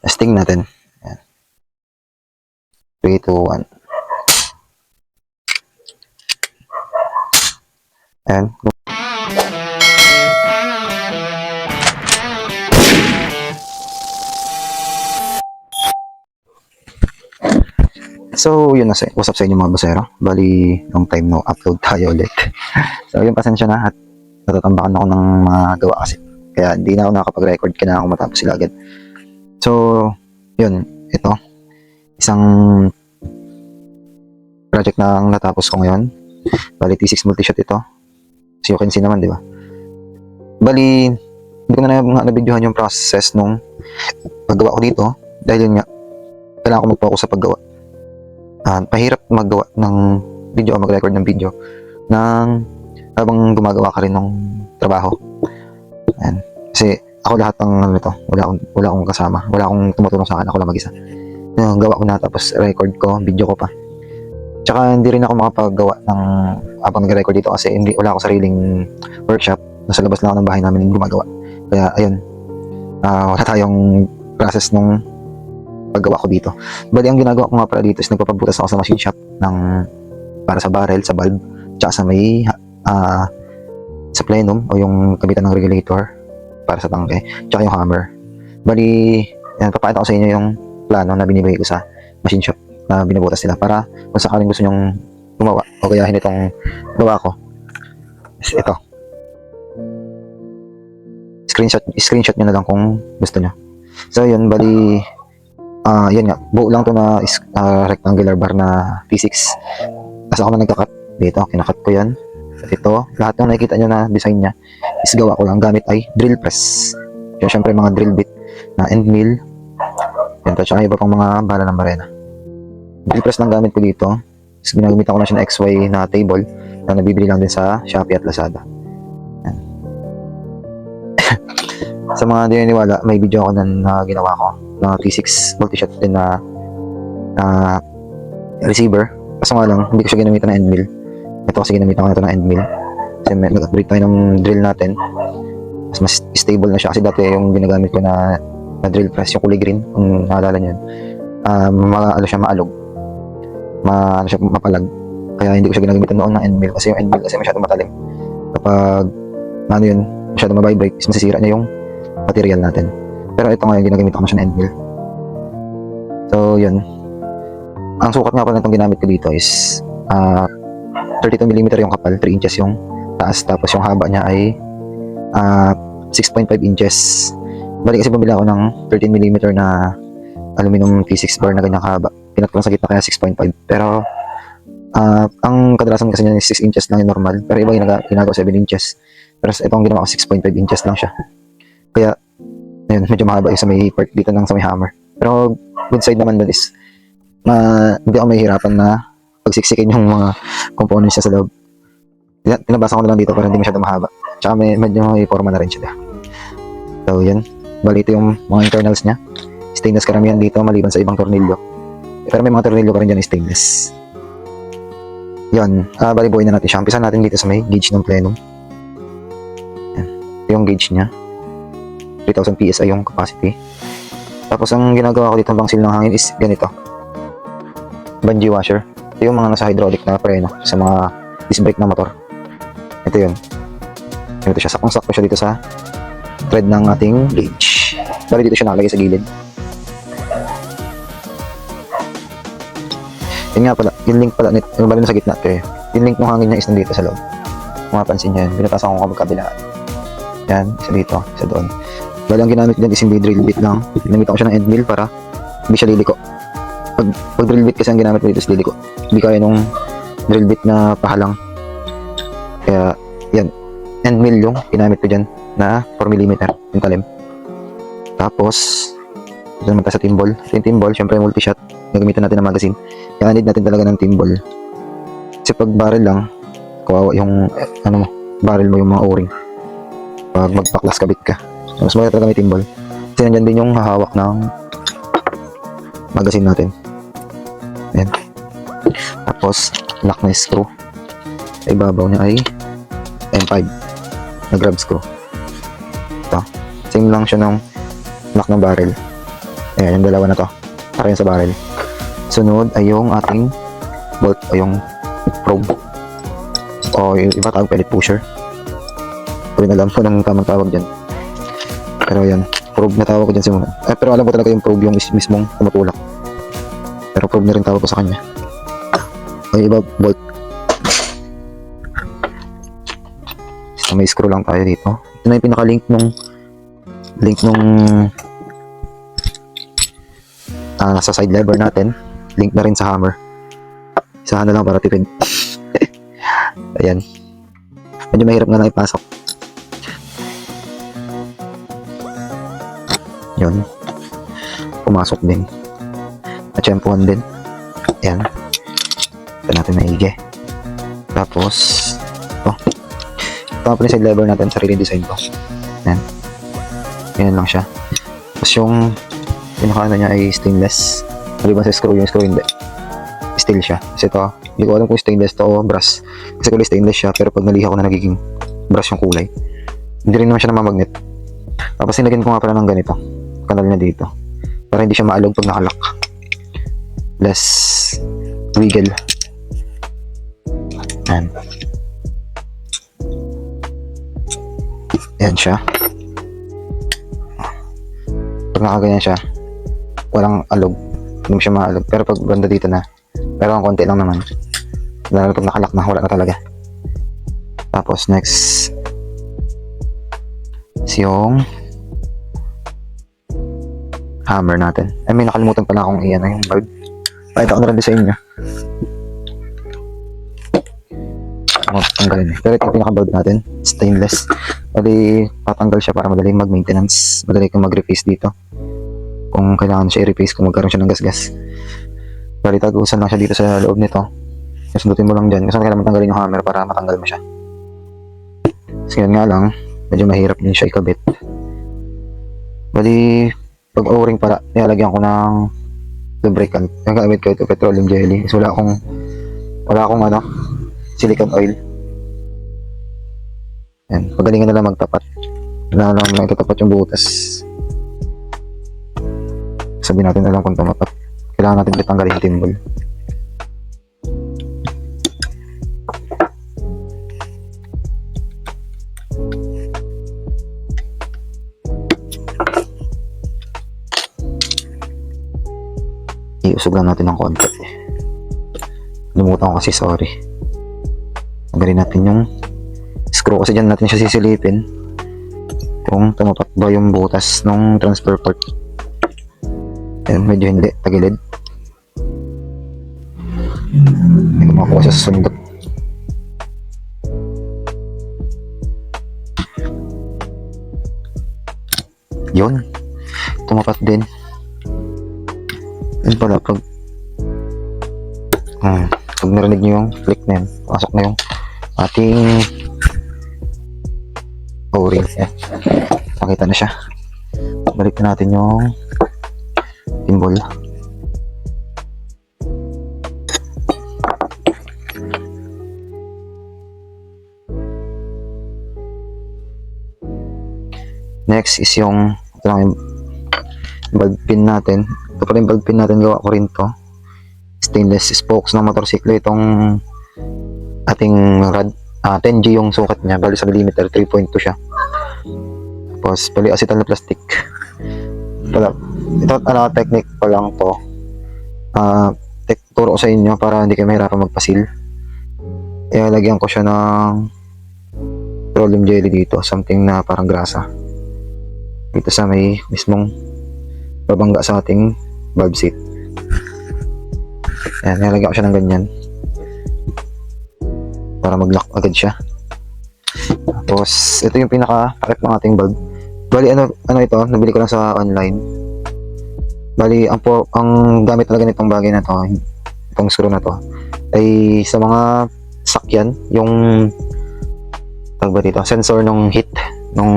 Testing natin. Ayan. 3, 2, 1. Ayan. So, yun na sa, what's up sa inyo mga basero. Bali, long time no upload tayo ulit. So, yung pasensya na at natatambakan ako ng mga gawa kasi. Kaya hindi na ako nakapag-record, kailangan ako matapos sila agad. So, yun, ito. Isang project na ang natapos ko ngayon. Bali, T6 multishot ito. So, you can see naman, di ba? Bali, hindi ko na nabidyohan yung process nung paggawa ko dito. Dahil yun nga, kailangan ko mag-focus sa paggawa. Pahirap maggawa ng video o mag-record ng video nang habang gumagawa ka rin ng trabaho. Ayan. Kasi ako lahat ng ano ito, wala akong kasama, wala akong tumutulong sa akin, ako lang mag-isa. Yung gawa ko na tapos record ko, video ko pa. Tsaka hindi rin ako makapaggawa ng habang nag-record dito kasi wala akong sariling workshop. Nasa labas lang ako ng bahay namin gumagawa. Kaya ayun, wala tayong process nung paggawa ko dito. Bali, ang ginagawa ko nga pala dito is nagpapabutas ako sa machine shop para sa barrel, sa valve, tsaka sa may sa plenum o yung kabitan ng regulator para sa tangke, tsaka yung hammer. Bali, yan, papakita ko sa inyo yung plano na binibigay ko sa machine shop na binubutas nila para kung sakaling gusto nyong gumawa o gayahin itong gawa ko. Ito. Screenshot nyo na lang kung gusto nyo. So, yun, bali, yan nga, buo lang to na rectangular bar na T6. Tapos ako na nagkakat dito, kinakat ko yan. At ito, lahat ng nakikita nyo na design nya is gawa ko lang gamit ay drill press. Yung syempre mga drill bit na end mill. Yan to, tsaka iba pang mga bala ng barena. Drill press lang gamit ko dito. Tapos ginagamitan ko na siya ng XY na table na nabibili lang din sa Shopee at Lazada. Yan. Sa mga di naniwala, may video ako na ginawa ko na T6 multi-shot din na receiver. Kaso nga lang, hindi ko siya ginamitan ng end mill. Ito kasi ginamitan ko na ito ng end mill. Kasi nag-upgrade tayo ng drill natin. Mas stable na siya. Kasi dati yung ginagamit ko na drill press, yung kulay green, kung naalala nyo yun. Ano siya, maalog. Ano siya, mapalag. Kaya hindi ko siya ginagamitan noon ng end mill. Kasi yung end mill kasi masyadong matalim. Kapag ano yun, masyadong mabibrate, is masisira niya yung material natin. Pero ito ngayon, ginagamit ko na siya ng end mill. So, yun. Ang sukat nga pala itong ginamit ko dito is 32mm yung kapal, 3 inches yung taas, tapos yung haba niya ay 6.5 inches. Bali kasi bumili ako ng 13mm na aluminum T6 bar na ganyang kahaba. Pinat ko lang sa gitna kaya 6.5. Pero ang kadalasan kasi niya is 6 inches lang yung normal. Pero iba ginagawa 7 inches. Pero itong ginawa ko 6.5 inches lang siya. Kaya ayun, medyo mahaba yung sa may part dito ng sa may hammer. Pero good side naman dun is hindi ako mahihirapan na pagsiksikin yung mga components niya sa loob. Pinabasa ko na lang dito para hindi masyado mahaba. Tsaka medyo may forma na rin siya. So yan, bali ito yung mga internals niya. Stainless karamihan dito maliban sa ibang tornilyo. Pero may mga tornilyo pa rin dyan na stainless. Yan, bali buuin na natin siya. Umpisan natin dito sa may gauge ng plenum. Yan, ito yung gauge niya. 3000 PSI yung capacity. Tapos ang ginagawa ko dito bang seal ng hangin is ganito. Bungee washer. Ito yung mga nasa hydraulic na preno sa mga disc brake na motor. Ito yun. Ito siya. Sakong-sakto siya dito sa thread ng ating gauge. Bali dito siya nakalagay sa gilid. Yun nga pala. Yung link pala. Yung bali na sa gitna. Ito yung link ng hangin niya is nandito sa loob. Kung mapansin nyo yun. Binatasan ko magkabilaan. Yan. Isa dito. Isa doon. Bali ang ginamit dyan is hindi drill bit lang. Ginamit ko siya ng end mill para hindi siya liliko. Pag drill bit kasi ang ginamit ko dito is liliko. Hindi kaya nung drill bit na pahalang. Kaya yan. End mill yung ginamit ko dyan na 4mm yung talim. Tapos ito naman tayo sa timbol. Yung timbol, syempre multi-shot. Gagamitan natin ng magazine. Kaya need natin talaga ng timbol. Kasi pag barrel lang, kawawa yung barrel mo yung mga o-ring. Pag magpaklas kabit ka. Mas maganda talaga may timbol. Kasi nandyan din yung hahawak ng magazine natin. Ayan. Tapos, lock na screw. Sa ibabaw niya ay M5 na grab screw. Ito. Same lang siya ng lock ng barrel. Ayan, yung dalawa na to. Para yun sa barrel. Sunod ay yung ating bolt o yung probe. O yung iba tawag pellet pusher. Hindi na alam ko ng tamang tawag dyan. Pero yan, probe na tawag ko dyan simula. Pero alam ko talaga yung probe yung mismong tumutulak. Pero probe na rin tawag ko sa kanya. O yung iba, bolt. So, may screw lang tayo dito. Ito na yung pinaka-link nung sa side lever natin. Link na rin sa hammer. Isahan na lang para tipid. Ayan. Medyo mahirap nga lang ipasok. Yun. Pumasok din. Natsyempuhan din. Ayan. Ito natin maigi. Tapos, ito pa rin side lever natin. Sarili design ko. Ayan. Ganyan lang siya. Tapos yung pinaka niya ay stainless. Maliban sa screw, yung screw hindi. Steel siya. Kasi ito, hindi ko alam kung stainless to o brass. Kasi kulay stainless siya, pero pag naliha ko na nagiging brass yung kulay. Hindi rin naman siya namamagnet. Tapos nilagyan ko nga pala ng ganito. Kanal na dito. Para hindi siya maalog pag nakalak. Less wiggle. Ayan. Ayan siya. Pag nakaganyan siya, walang alog. Hindi mo siya maalog. Pero pag banda dito na, pero ang konti lang naman. Lalo pag nakalak na, wala na talaga. Tapos next is yung hammer natin. Ay, may nakalimutan pala akong iyan yung bulb. Pakita ko na rin sa inyo. Tanggalin eh. Pero ito yung pinaka-bulb natin. Stainless. Bali, tatanggal siya para madali mag-maintenance. Madali kang mag-replace dito. Kung kailangan siya i-replace, kung magkaroon siya ng gasgas. Bali, tagusan lang siya dito sa loob nito. Sundutin mo lang dyan. Kasi kailangan tanggalin yung hammer para matanggal mo siya. Kasi yan nga lang, medyo mahirap din siya ikabit. Bali, pag o-ring pala, nilalagyan ko ng lubricant. Yung gamit ko ito, petroleum jelly. Kasi wala akong silicone oil. Yan, pagalingan na lang magtapat. Wala lang itatapat yung butas. Sabihin natin na lang kung tumapat. Kailangan natin itanggalin yung timbol. Iusog lang natin ng konti. Lumutan ko kasi, sorry. Tanggalin natin yung screw kasi dyan natin siya sisilipin kung tumapat ba yung butas ng transfer port. Ayan, medyo hindi, tagilid. Hindi ko makuha siya sa sundot. Yun, tumapat din. Yun pala, pag narinig nyo yung click na yun, pasok na yung ating o-ring. Nakita na siya. Balik na natin yung timbol. Next is yung ito lang yung bulb pin natin. Ito pala yung bulb pin natin, gawa ko rin to. Stainless spokes ng motorsiklo itong ating rod. 10G yung sukat niya, bali sa millimeter, 3.2 siya. Tapos pali acetal na plastic. Ito technique pa lang to. Turo ko sa inyo para hindi kayo mahirapan magpasil. Lagyan ko siya ng petroleum jelly dito, something na parang grasa. Dito sa may mismong babangga sa ating valve seat. Ayan, nilagyan ko siya ng ganyan para mag-lock agad siya. Tapos ito yung pinaka-takip ng ating valve. Bali ano ito, nabili ko lang sa online. Bali ang gamit talaga nitong bagay na to, itong screw na to, ay sa mga sakyan, yung tawag ba dito, sensor ng heat, ng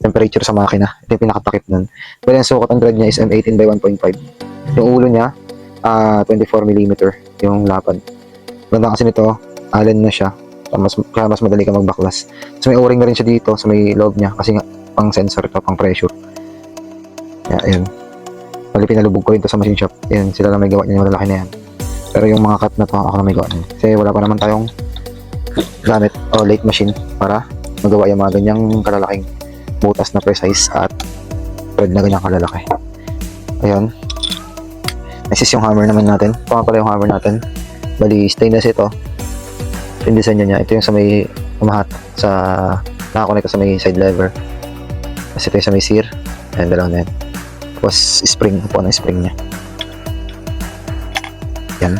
temperature sa makina. Ito yung pinakatakip nun. Bali ang sukat ang thread niya is M18 by 1.5. Yung ulo niya 24mm yung lapad. Ganda kasi nito, allen na siya, kaya mas madali ka magbaklas. So may o-ring na rin siya dito sa may loob niya kasi nga pang sensor ito, pang pressure. Ayun. Bali, pinalubog ko ito sa machine shop. Yan, sila lang may gawa niya, yung malalaki na yan. Pero yung mga cut na to, ako na may gawa niya. Kasi wala pa naman tayong gamit o lathe machine para magawa yung mga ganyang kalalaking butas na precise at thread na ganyang kalalaki. Ayun. Next is yung hammer naman natin. Ito nga pala yung hammer natin. Bali, stainless ito. Yung design niya. Ito yung sa may umahat sa nakakonect sa may side lever. Kasi ito yung sa may sear. Ayan, dalawa na yan. Tapos spring. Ito ang spring niya. Yan.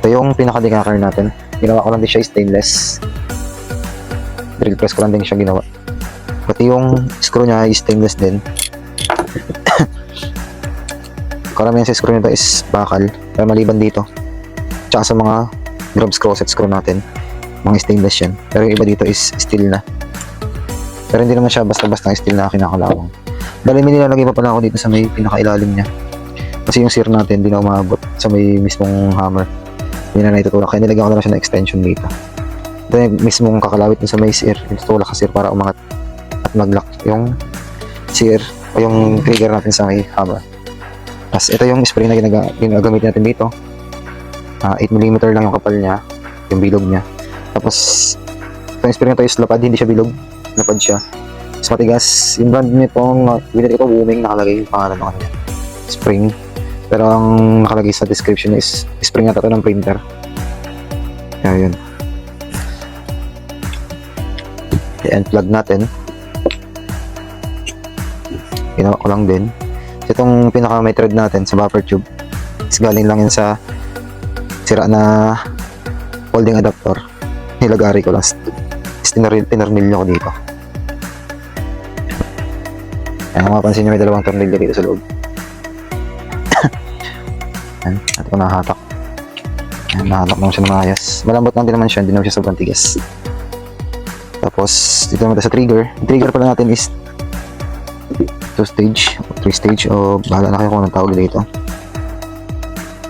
Ito yung pinaka-decacker natin. Ginawa ko lang din siya stainless. Drill press ko lang din siya ginawa. Pati yung screw niya ay stainless din. Karamihan sa screw nito is bakal. Pero maliban dito. Tsaka sa mga grab screw, set screw natin. Mga stainless yan. Pero yung iba dito is steel na. Pero hindi naman siya basta-basta ng steel na kinakalawang. Dahil may nilalagay pa pala ako dito sa may pinakailalim niya. Kasi yung sear natin hindi na umabot sa may mismong hammer. Hindi na naitutulak. Kaya nilagyan ko na lang siya ng extension dito. Ito yung mismong kakalawit sa may sear. Itutulak sa sear para umangat at mag-lock yung sear o yung trigger natin sa may hammer. Tapos ito yung spring na ginagamit natin dito. 8mm lang yung kapal niya. Yung bilog niya. Tapos itong spring na ito is lapad. Hindi siya bilog. Lapad siya. Mas matigas. Yung brand nitong binili ko Booming, nakalagay yung pangalan ng kanya. Spring. Pero ang nakalagay sa description is spring na ito ng printer. Kaya yun. I-unplug natin. Ginawa ko lang din. Itong pinaka may thread natin sa buffer tube is galing lang yun sa sira na holding adapter. Nilagari ko lang. Tinarnilyo ko dito. Ayan, mapapansin nyo may dalawang tornilyo dito sa loob. Ayan, at ko nahatak. Ayan, nahatak naman siya ng ayos. Malambot lang din naman siya, hindi naman siya sobrang tigas. Tapos, dito naman sa trigger. Yung trigger pala natin is 2 stage, 3 stage, o bahala na kayo kung anong tawag dito.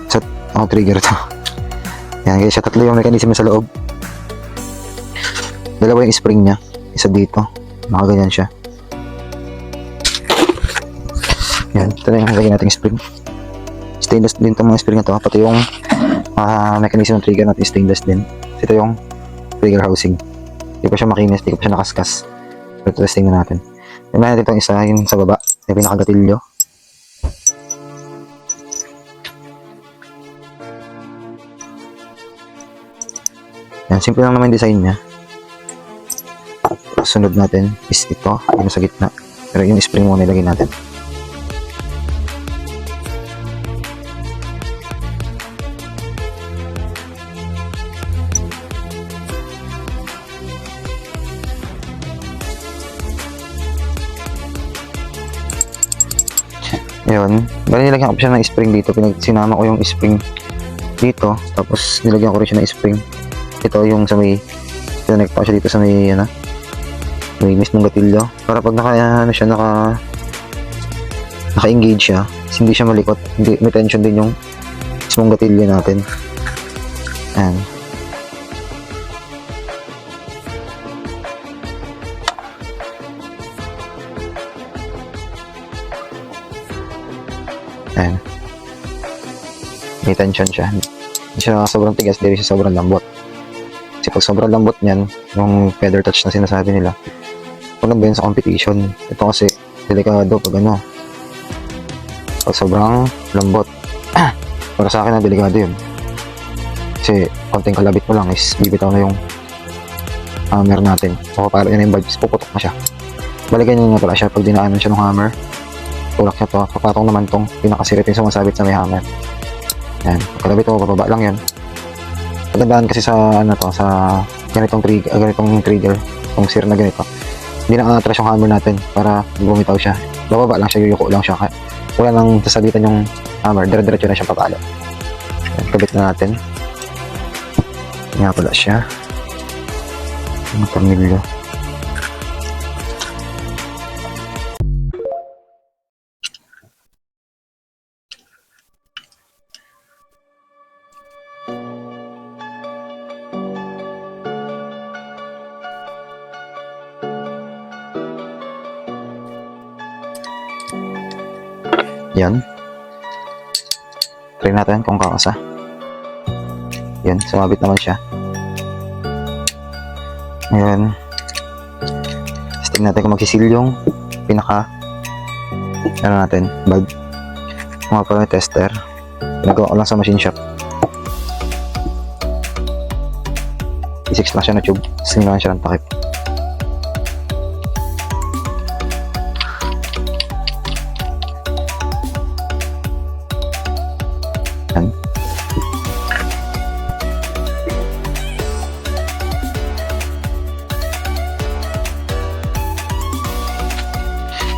Sa trigger to. Ayan, guys, siya tatlo yung mechanism sa loob. Dalawa yung spring niya. Isa dito. Nakaganyan siya. Yan. Ito na yung lagyan natin spring. Stainless din itong mga spring na ito. Pati yung mechanism ng trigger natin stainless din. Ito yung trigger housing. Hindi pa siya makinis. Hindi pa siya nakaskas. Ito testing na natin. Yung natin itong isa yung sa baba. Yung pinakagatilyo. Yan. Simple lang naman yung design niya. Sunod natin is ito, yung sa gitna. Pero yung spring muna ilagay natin. Ayun. Bali nilagyan ko siya ng spring dito. Sinama ko yung spring dito. Tapos nilagyan ko rin siya ng spring. Ito yung sa may connect pa siya dito sa may may mismong gatilyo para pag naka-engage siya, hindi siya malikot, hindi, may tension din yung mismong gatilyo natin. Ayan. Ayan. May tension siya. Hindi siya sobrang tigas, hindi siya sobrang lambot. Kasi pag sobrang lambot niyan, yung feather touch na sinasabi nila, maganda yun sa competition. Ito kasi delikado pag pag sobrang lambot. Para sa akin delikado yun. Kasi konting kalabit mo lang is bibitaw na yung hammer natin. O para yun yung vibes, puputok na siya. Balikan nyo nga pala siya pag dinaanan siya ng hammer. Tulak niya to, papatong naman tong pinakasirit yung sumasabit sa may hammer. Yan, kalabit mo, bababa lang yan. Pagandaan kasi sa sa ganitong trigger, tong sear na ganito. Hindi na atras yung hammer natin para bumitaw siya. Bababa lang siya, yuyuko lang siya. Wala nang sasabitan yung hammer, dire-diretso na siya papalo. Kabit na natin. Nga pala siya. Yung tornilyo. Yan. Try natin kung kakasa. Yan, sumabit naman siya. Ngayon, testing natin kung magsisil yung pinaka ano natin, bulb. Mga pala yung tester. Nagawa ko lang sa machine shop. I6 lang siya na tube. Sling lang siya ng takip. Yan.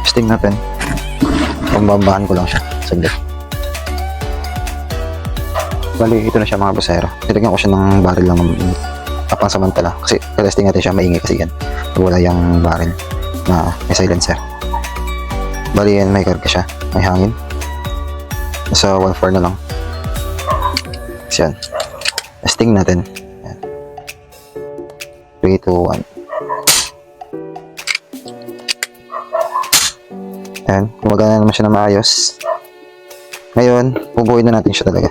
Testing natin. Pambabaan ko lang siya. Saglit. Bali, ito na siya mga basero. Nilagyan ko siya ng barrel lang kapang samantala. Kasi testing natin siya, maingay kasi yan. Wala yung barrel na may silencer. Bali yan, may karga siya. May hangin. Nasa 1.4 na lang. Kasi yan. Testing natin. Yan. 3, 2, 1. Ayan, gumagana naman siya na maayos. Ngayon, bubuoy na natin siya talaga.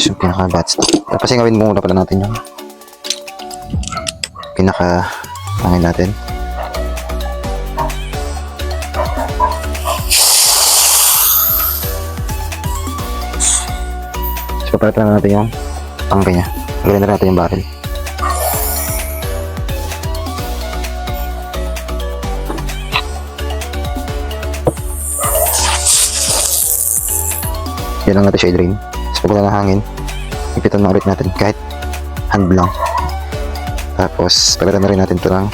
Yung pinaka-bats. Kasi gawin muna pala natin yung pinaka-hangin natin. So, papalit na natin yung tangke niya. Gawin na natin yung barrel. Yan lang natin siya i-drain. Pag wala na hangin, ipitan na ulit natin kahit hand lang. Tapos palitan na rin natin ito ng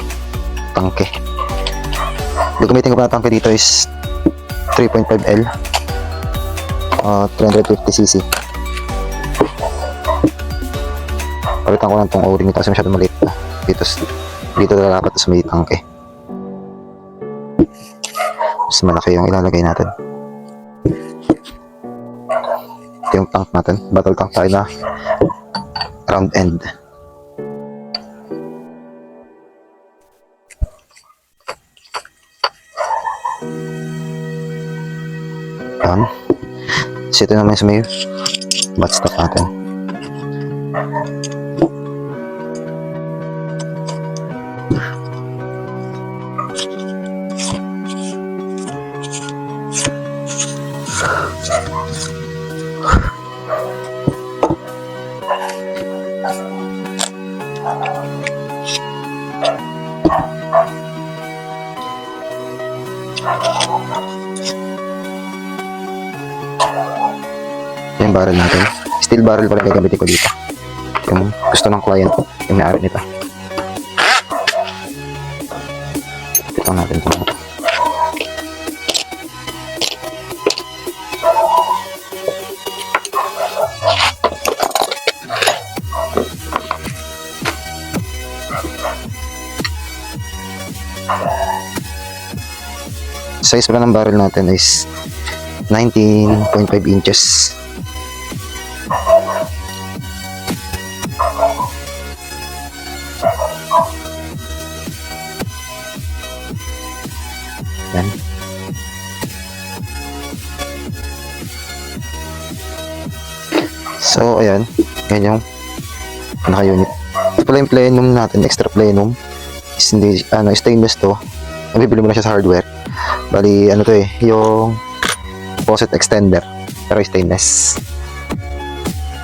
tangke. Gagamitin ko pa na tangke dito is 3.5L 350cc. Palitan ko lang itong o-ring kasi masyado maliit na. Dito dapat sa may tangke. Mas malaki yung ilalagay natin. Ito yung tank natin. Battle tank tayo na round end. Yan. So ito naman sa may butt stop natin. Yung barrel natin. Steel barrel pa rin gagamitin ko dito. Yung gusto ng client, yung may-ari nito. Ito natin ito. Size pala ng barrel natin is 19.5 inches. Yan. So, ayan. Yan yung naka-unit. Ito pala yung plenum natin, extra plenum. Is hindi, stainless to. Mabibili mo na siya sa hardware. Bali, ano to eh, yung faucet extender. Pero stainless.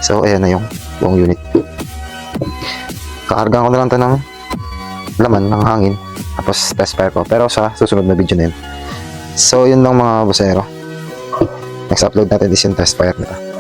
So, ayan na yung buong unit. Kakargaan ko na lang to ng laman, ng hangin. Tapos, test fire ko. Pero sa susunod na video na yun. So, yun lang mga busero. Next upload natin is yung test fire nito.